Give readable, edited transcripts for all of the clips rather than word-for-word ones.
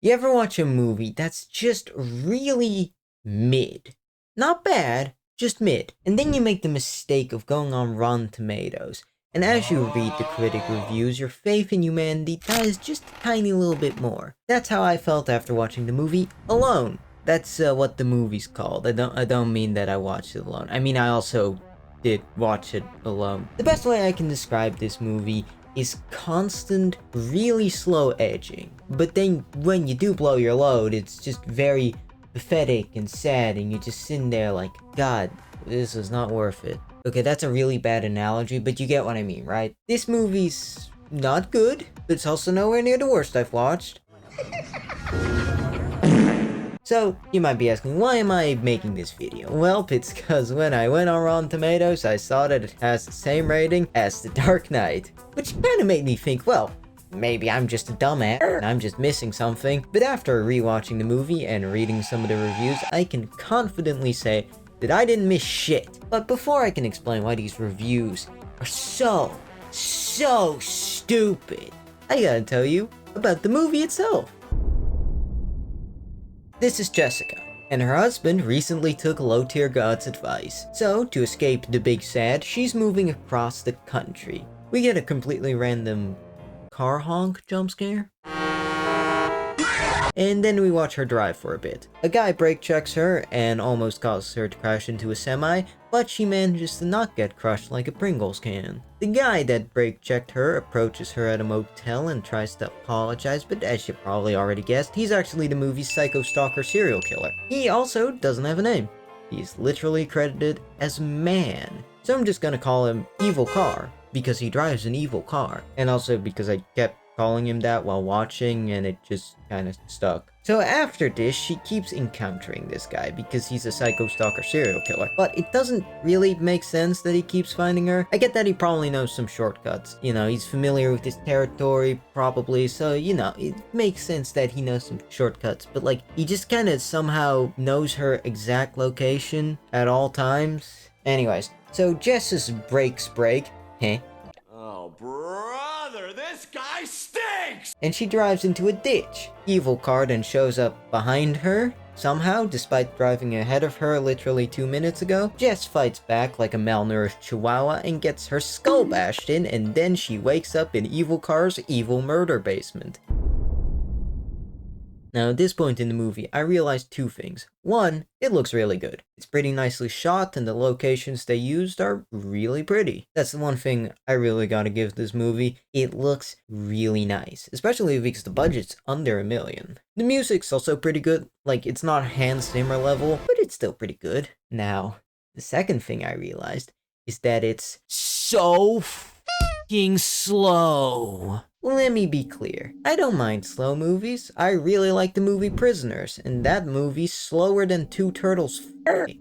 You ever watch a movie that's just really mid? Not bad, just mid. And then you make the mistake of going on Rotten Tomatoes. And as you read the critic reviews, your faith in humanity dies just a tiny little bit more. That's how I felt after watching the movie Alone. That's what the movie's called. I don't mean that I watched it alone. I mean, I also did watch it alone. The best way I can describe this movie is constant, really slow edging. But then when you do blow your load, it's just very pathetic and sad, and you're just sitting there like, God, this is not worth it. Okay, that's a really bad analogy, but you get what I mean, right? This movie's not good, but it's also nowhere near the worst I've watched. So, you might be asking, why am I making this video? Well, it's because when I went on Rotten Tomatoes, I saw that it has the same rating as The Dark Knight. Which kind of made me think, well, maybe I'm just a dumbass and I'm just missing something. But after rewatching the movie and reading some of the reviews, I can confidently say that I didn't miss shit. But before I can explain why these reviews are so stupid, I gotta tell you about the movie itself. This is Jessica, and her husband recently took low-tier god's advice. So, to escape the big sad, she's moving across the country. We get a completely random car honk jump scare. And then we watch her drive for a bit. A guy brake checks her and almost causes her to crash into a semi, but she manages to not get crushed like a Pringles can. The guy that brake checked her approaches her at a motel and tries to apologize, but as you probably already guessed, he's actually the movie's psycho stalker serial killer. He also doesn't have a name. He's literally credited as Man. So I'm just gonna call him Evil Car, because he drives an evil car. And also because I kept calling him that while watching and it just kind of stuck. So after this, she keeps encountering this guy because he's a psycho stalker serial killer. But it doesn't really make sense that he keeps finding her. I get that he probably knows some shortcuts. You know, he's familiar with this territory probably, so you know, it makes sense that he knows some shortcuts. But like, he just kind of somehow knows her exact location at all times. Anyways, so Jess's brakes break. Oh, brother, this guy stinks! And she drives into a ditch. Evil Car then shows up behind her. Somehow, despite driving ahead of her literally 2 minutes ago, Jess fights back like a malnourished chihuahua and gets her skull bashed in, and then she wakes up in Evil Car's evil murder basement. Now, at this point in the movie, I realized two things. One, it looks really good. It's pretty nicely shot, and the locations they used are really pretty. That's the one thing I really gotta give this movie. It looks really nice, especially because the budget's under $1 million. The music's also pretty good. Like, it's not Hans Zimmer level, but it's still pretty good. Now, the second thing I realized is that it's so f***ing slow. Let me be clear, I don't mind slow movies. I really like the movie Prisoners, and that movie's slower than Two Turtles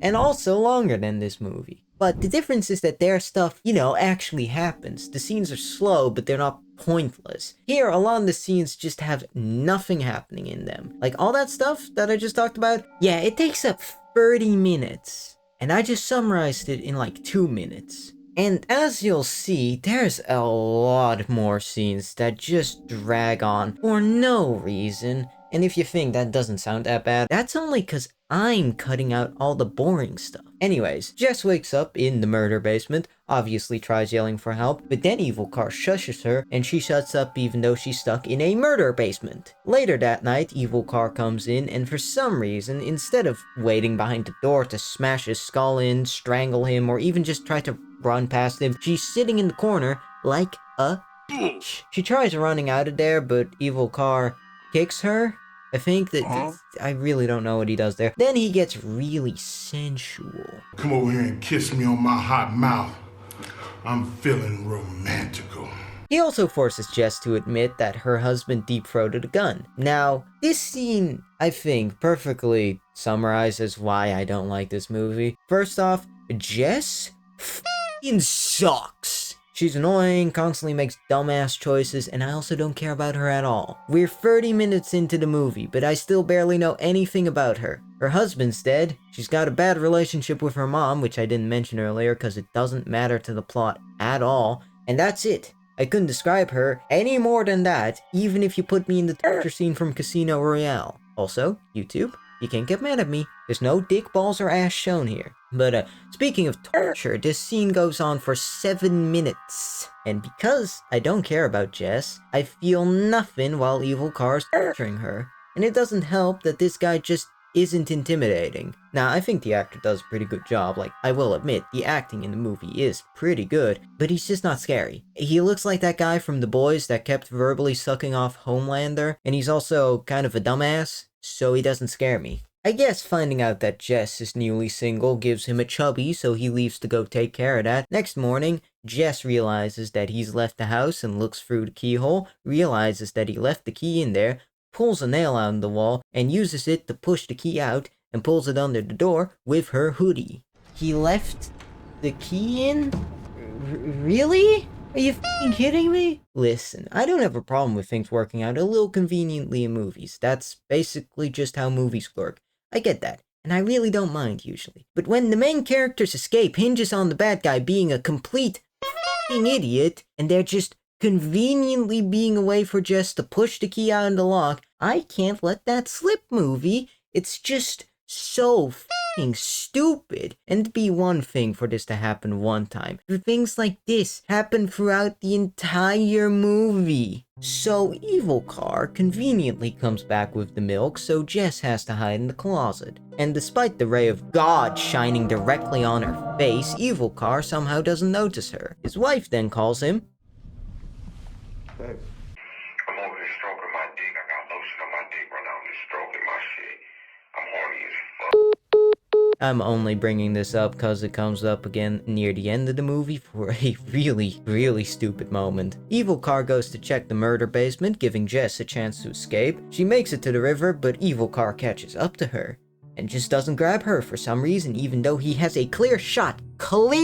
and also longer than this movie. But the difference is that their stuff, you know, actually happens. The scenes are slow, but they're not pointless. Here, a lot of the scenes just have nothing happening in them. Like, all that stuff that I just talked about, yeah, it takes up 30 minutes. And I just summarized it in like 2 minutes. And as you'll see, there's a lot more scenes that just drag on for no reason. And if you think that doesn't sound that bad, that's only cause I'm cutting out all the boring stuff. Anyways, Jess wakes up in the murder basement, obviously tries yelling for help, but then Evil Car shushes her and she shuts up even though she's stuck in a murder basement. Later that night, Evil Car comes in and for some reason, instead of waiting behind the door to smash his skull in, strangle him, or even just try to run past him, she's sitting in the corner like a bitch. She tries running out of there, but Evil Car kicks her. I think that I really don't know what he does there. Then he gets really sensual. Come over here and kiss me on my hot mouth. I'm feeling romantical. He also forces Jess to admit that her husband deep-throated a gun. Now, this scene, I think, perfectly summarizes why I don't like this movie. First off, Jess f***ing sucks. She's annoying, constantly makes dumbass choices, and I also don't care about her at all. We're 30 minutes into the movie, but I still barely know anything about her. Her husband's dead, she's got a bad relationship with her mom, which I didn't mention earlier because it doesn't matter to the plot at all, and that's it. I couldn't describe her any more than that, even if you put me in the torture scene from Casino Royale. Also, YouTube, you can't get mad at me. There's no dick, balls, or ass shown here. But speaking of torture, this scene goes on for 7 minutes. And because I don't care about Jess, I feel nothing while Evil Car's torturing her. And it doesn't help that this guy just isn't intimidating. Now, I think the actor does a pretty good job. Like, I will admit, the acting in the movie is pretty good, but he's just not scary. He looks like that guy from The Boys that kept verbally sucking off Homelander, and he's also kind of a dumbass, so he doesn't scare me. I guess finding out that Jess is newly single gives him a chubby, so he leaves to go take care of that. Next morning, Jess realizes that he's left the house and looks through the keyhole, realizes that he left the key in there, pulls a nail out of the wall, and uses it to push the key out, and pulls it under the door with her hoodie. He left the key in? Really? Are you f***ing kidding me? Listen, I don't have a problem with things working out a little conveniently in movies. That's basically just how movies work. I get that, and I really don't mind usually. But when the main character's escape hinges on the bad guy being a complete f***ing idiot, and they're just conveniently being a way for Jess to push the key out of the lock, I can't let that slip, movie. It's just so f***ing stupid. And it'd be one thing for this to happen one time. For things like this happen throughout the entire movie. So Evil Car conveniently comes back with the milk, so Jess has to hide in the closet. And despite the ray of God shining directly on her face, Evil Car somehow doesn't notice her. His wife then calls him. Babe. I'm over here stroking my dick. I got lotion on my dick right now. I'm just stroking my shit. I'm horny as fuck. I'm only bringing this up because it comes up again near the end of the movie for a really stupid moment. Evil Car goes to check the murder basement, giving Jess a chance to escape. She makes it to the river, but Evil Car catches up to her and just doesn't grab her for some reason, even though he has a clear shot. But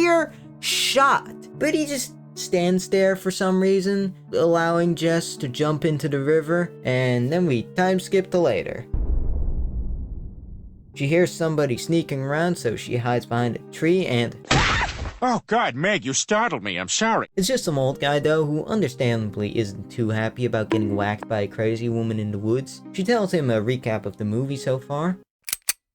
he just stands there for some reason, allowing Jess to jump into the river, and then we time skip to later. She hears somebody sneaking around, so she hides behind a tree and... Oh God, Meg, you startled me, I'm sorry. It's just some old guy though, who understandably isn't too happy about getting whacked by a crazy woman in the woods. She tells him a recap of the movie so far,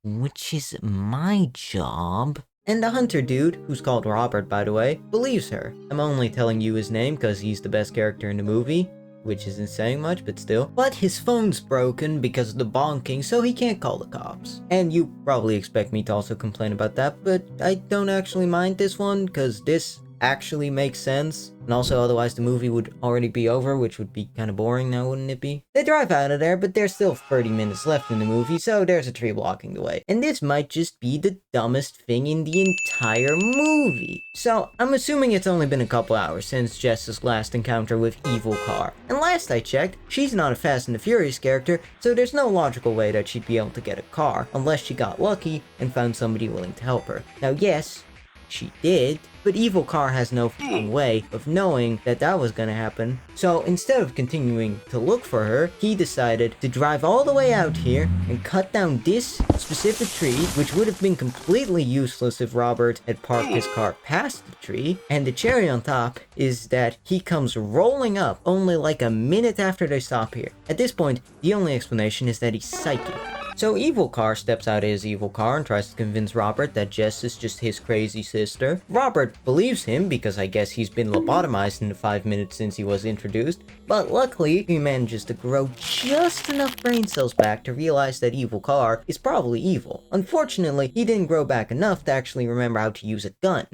which is my job. And the hunter dude, who's called Robert by the way, believes her. I'm only telling you his name because he's the best character in the movie, which isn't saying much, but still. But his phone's broken because of the bonking, so he can't call the cops. And you probably expect me to also complain about that, but I don't actually mind this one, because this actually makes sense. And also, otherwise the movie would already be over, which would be kind of boring now, wouldn't it be? They drive out of there, but there's still 30 minutes left in the movie, so there's a tree blocking the way. And this might just be the dumbest thing in the entire movie. So, I'm assuming it's only been a couple hours since Jess's last encounter with Evil Car. And last I checked, she's not a Fast and the Furious character, so there's no logical way that she'd be able to get a car, unless she got lucky and found somebody willing to help her. Now yes, she did, but Evil Car has no f***ing way of knowing that that was gonna happen. So instead of continuing to look for her, he decided to drive all the way out here and cut down this specific tree, which would have been completely useless if Robert had parked his car past the tree. And the cherry on top is that he comes rolling up only like a minute after they stop here. At this point, the only explanation is that he's psychic. So Evil Car steps out of his evil car and tries to convince Robert that Jess is just his crazy sister. Robert believes him because I guess he's been lobotomized in the 5 minutes since he was introduced, but luckily he manages to grow just enough brain cells back to realize that Evil Car is probably evil. Unfortunately, he didn't grow back enough to actually remember how to use a gun.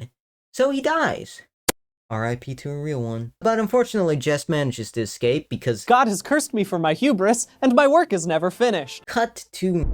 So he dies. R.I.P. to a real one. But unfortunately, Jess manages to escape because God has cursed me for my hubris, and my work is never finished. Cut to...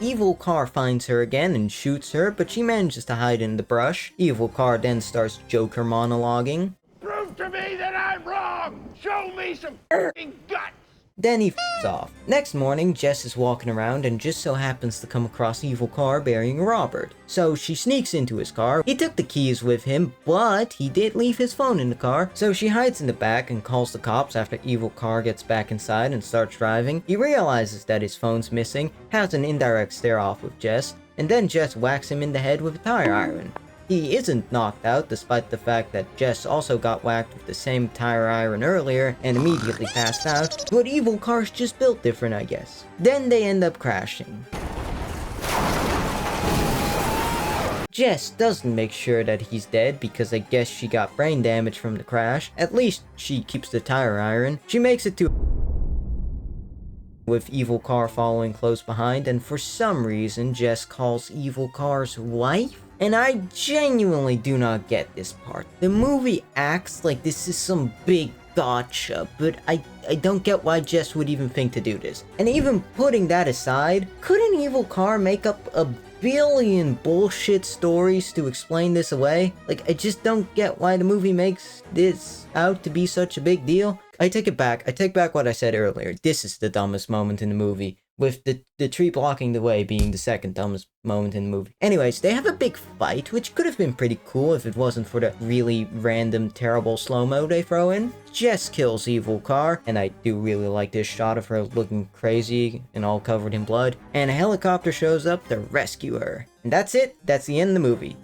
Evil Car finds her again and shoots her, but she manages to hide in the brush. Evil Car then starts Joker monologuing. Prove to me that I'm wrong! Show me some f***ing guts! Then he f***s off. Next morning, Jess is walking around and just so happens to come across Evil Car burying Robert. So she sneaks into his car. He took the keys with him, but he did leave his phone in the car. So she hides in the back and calls the cops after Evil Car gets back inside and starts driving. He realizes that his phone's missing, has an indirect stare-off with Jess, and then Jess whacks him in the head with a tire iron. he isn't knocked out despite the fact that Jess also got whacked with the same tire iron earlier and immediately passed out, but evil cars just built different, I guess. Then they end up crashing. Jess doesn't make sure that he's dead because I guess she got brain damage from the crash. At least she keeps the tire iron. She makes it to with evil car following close behind, and for some reason Jess calls evil car's wife? And I genuinely do not get this part. The movie acts like this is some big gotcha, but I don't get why Jess would even think to do this. And even putting that aside, could an evil car make up a billion bullshit stories to explain this away? Like, I just don't get why the movie makes this out to be such a big deal. I take it back. I take back what I said earlier. This is the dumbest moment in the movie, with the tree blocking the way being the second dumbest moment in the movie. Anyways, they have a big fight, which could have been pretty cool if it wasn't for the really random, terrible slow-mo they throw in. Jess kills evil car, and I do really like this shot of her looking crazy and all covered in blood. And a helicopter shows up to rescue her. And that's it. That's the end of the movie.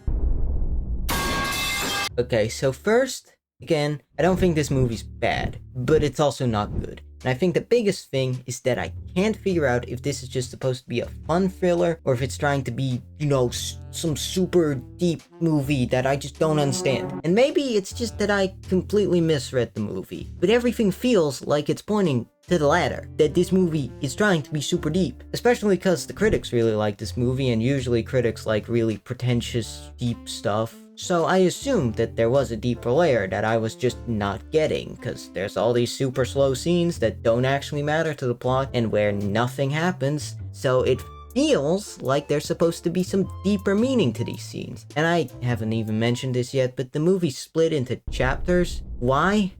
Okay, so first, again, I don't think this movie's bad, but it's also not good. And I think the biggest thing is that I can't figure out if this is just supposed to be a fun thriller or if it's trying to be, you know, some super deep movie that I just don't understand. And maybe it's just that I completely misread the movie, but everything feels like it's pointing to the latter, that this movie is trying to be super deep, especially because the critics really like this movie, and usually critics like really pretentious, deep stuff. So I assumed that there was a deeper layer that I was just not getting, because there's all these super slow scenes that don't actually matter to the plot and where nothing happens, so it feels like there's supposed to be some deeper meaning to these scenes. And I haven't even mentioned this yet, but the movie's split into chapters. Why?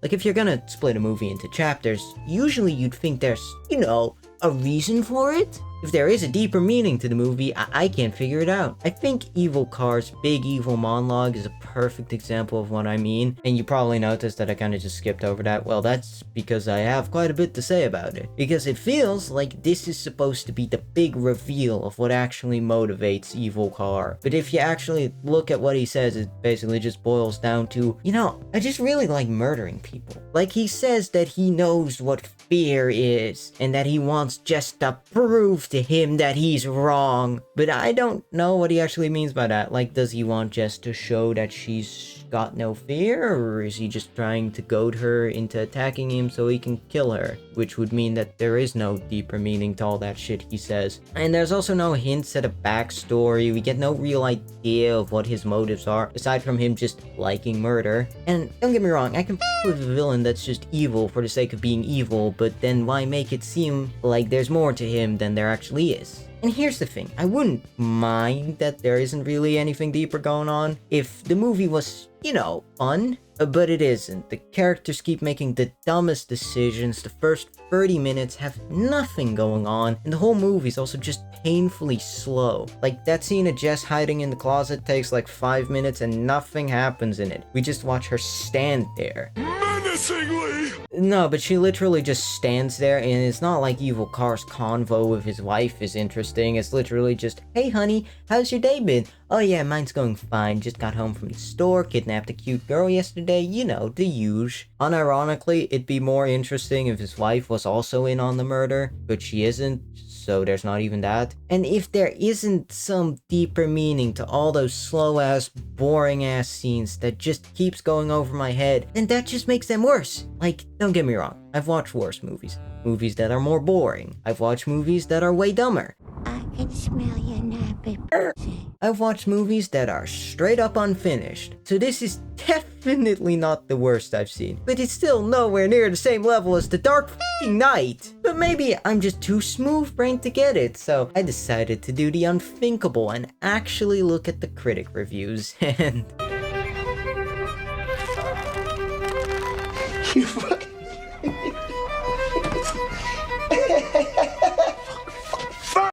Like, if you're gonna split a movie into chapters, usually you'd think there's, you know, a reason for it? If there is a deeper meaning to the movie, I can't figure it out. I think Evil Car's big evil monologue is a perfect example of what I mean, and you probably noticed that I kind of just skipped over that. Well, that's because I have quite a bit to say about it. Because it feels like this is supposed to be the big reveal of what actually motivates Evil Car. But if you actually look at what he says, it basically just boils down to, you know, I just really like murdering people. Like, he says that he knows what fear is, and that he wants just to prove to him that he's wrong. But I don't know what he actually means by that. Like, does he want just to show that she's got no fear, or is he just trying to goad her into attacking him so he can kill her? Which would mean that there is no deeper meaning to all that shit he says. And there's also no hints at a backstory. We get no real idea of what his motives are, aside from him just liking murder. And don't get me wrong, I can with a villain that's just evil for the sake of being evil, but then why make it seem like there's more to him than there actually is? And here's the thing, I wouldn't mind that there isn't really anything deeper going on if the movie was, you know, fun, but it isn't. The characters keep making the dumbest decisions. The first 30 minutes have nothing going on, and the whole movie's also just painfully slow. Like, that scene of Jess hiding in the closet takes like 5 minutes and nothing happens in it. We just watch her stand there. Menacingly! No, but she literally just stands there, and it's not like Evil Car's convo with his wife is interesting. It's literally just, hey honey, how's your day been? Oh yeah, mine's going fine. Just got home from the store, kidnapped a cute girl yesterday, you know, the huge. Unironically, it'd be more interesting if his wife was also in on the murder, but she isn't, so there's not even that. And if there isn't some deeper meaning to all those slow-ass, boring-ass scenes that just keeps going over my head, then that just makes them worse. Like, don't get me wrong, I've watched worse movies. Movies that are more boring. I've watched movies that are way dumber. I can smell your nappy pussy. I've watched movies that are straight up unfinished. So this is definitely not the worst I've seen. But it's still nowhere near the same level as The Dark F***ing Knight. But maybe I'm just too smooth-brained to get it, so I decided to do the unthinkable and actually look at the critic reviews, and...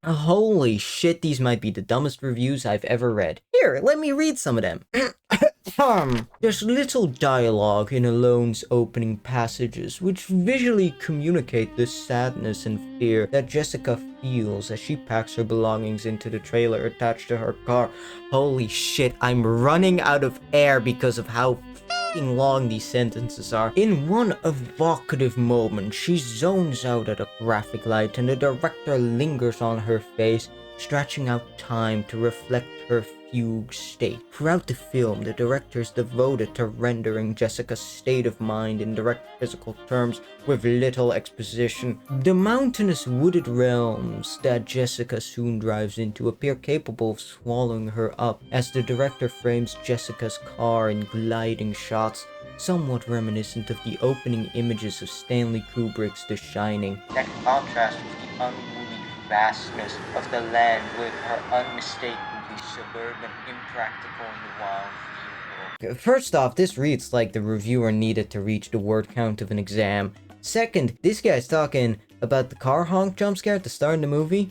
Holy shit, these might be the dumbest reviews I've ever read. Here, let me read some of them. There's little dialogue in Alone's opening passages, which visually communicate the sadness and fear that Jessica feels as she packs her belongings into the trailer attached to her car. Holy shit, I'm running out of air because of how fucking long these sentences are. In one evocative moment, she zones out at a graphic light and the director lingers on her face, stretching out time to reflect her fugue state. Throughout the film, the director is devoted to rendering Jessica's state of mind in direct physical terms with little exposition. The mountainous wooded realms that Jessica soon drives into appear capable of swallowing her up as the director frames Jessica's car in gliding shots, somewhat reminiscent of the opening images of Stanley Kubrick's The Shining. That contrast with the unruly vastness of the land with her unmistakably suburban, impractical, and wild vehicle. First off, this reads like the reviewer needed to reach the word count of an exam. Second, this guy's talking about the car honk jump scare at the start of the movie.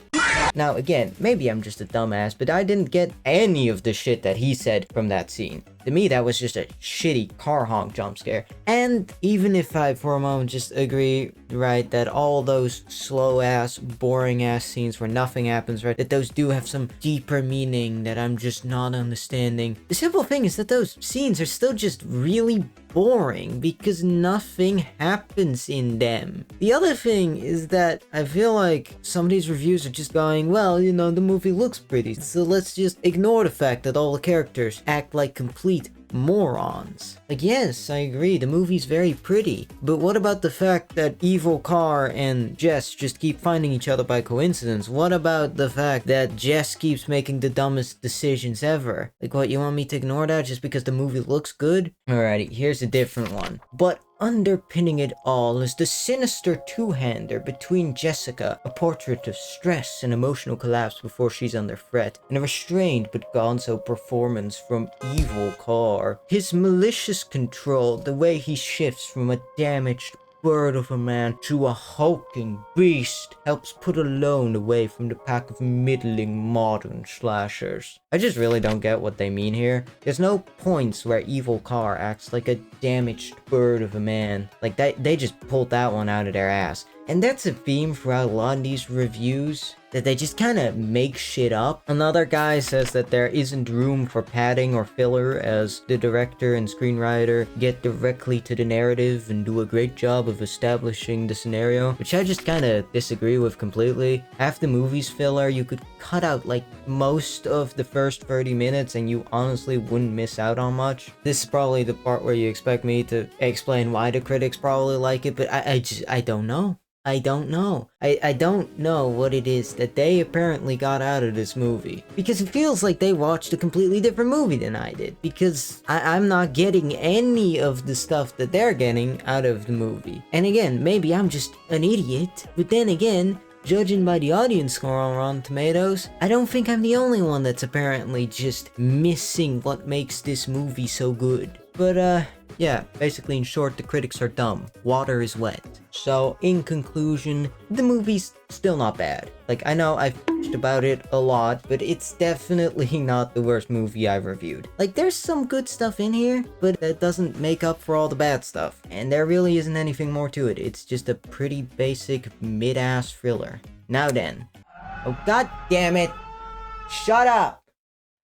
Now again, maybe I'm just a dumbass, but I didn't get any of the shit that he said from that scene. To me, that was just a shitty car honk jump scare. And even if I for a moment just agree, right, that all those slow ass, boring ass scenes where nothing happens, right, that those do have some deeper meaning that I'm just not understanding. The simple thing is that those scenes are still just really boring because nothing happens in them. The other thing is that I feel like some of these reviews are just going, well, you know, the movie looks pretty, so let's just ignore the fact that all the characters act like complete morons. Like, yes, I agree, the movie's very pretty, but what about the fact that Evil Car and Jess just keep finding each other by coincidence? What about the fact that Jess keeps making the dumbest decisions ever? Like, what, you want me to ignore that just because the movie looks good? Alrighty, here's a different one. But underpinning it all is the sinister two-hander between Jessica, a portrait of stress and emotional collapse before she's under threat, and a restrained but gonzo performance from Evil Car. His malicious control, the way he shifts from a damaged bird of a man to a hulking beast, helps put Alone away from the pack of middling modern slashers. I just really don't get what they mean here. There's no points where Evil Car acts like a damaged bird of a man. Like, they just pulled that one out of their ass. And that's a theme throughout a lot of these reviews, that they just kind of make shit up. Another guy says that there isn't room for padding or filler as the director and screenwriter get directly to the narrative and do a great job of establishing the scenario, which I just kind of disagree with completely. Half the movie's filler, you could cut out like most of the first 30 minutes and you honestly wouldn't miss out on much. This is probably the part where you expect me to explain why the critics probably like it, but I don't know. I don't know. I don't know what it is that they apparently got out of this movie. Because it feels like they watched a completely different movie than I did. Because I'm not getting any of the stuff that they're getting out of the movie. And again, maybe I'm just an idiot. But then again, judging by the audience score on Rotten Tomatoes, I don't think I'm the only one that's apparently just missing what makes this movie so good. But yeah, basically in short, the critics are dumb. Water is wet. So, in conclusion, the movie's still not bad. Like, I know I've bitched about it a lot, but it's definitely not the worst movie I've reviewed. Like, there's some good stuff in here, but that doesn't make up for all the bad stuff. And there really isn't anything more to it. It's just a pretty basic mid-ass thriller. Now then. Oh, god damn it! Shut up!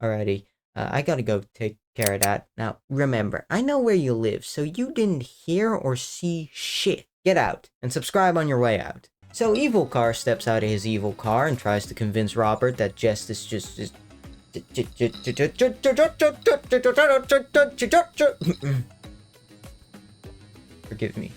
Alrighty, I gotta go take care of that. Now, remember, I know where you live, so you didn't hear or see shit. Get out, and subscribe on your way out. So Evil Car steps out of his evil car and tries to convince Robert that Jess is just... Forgive me.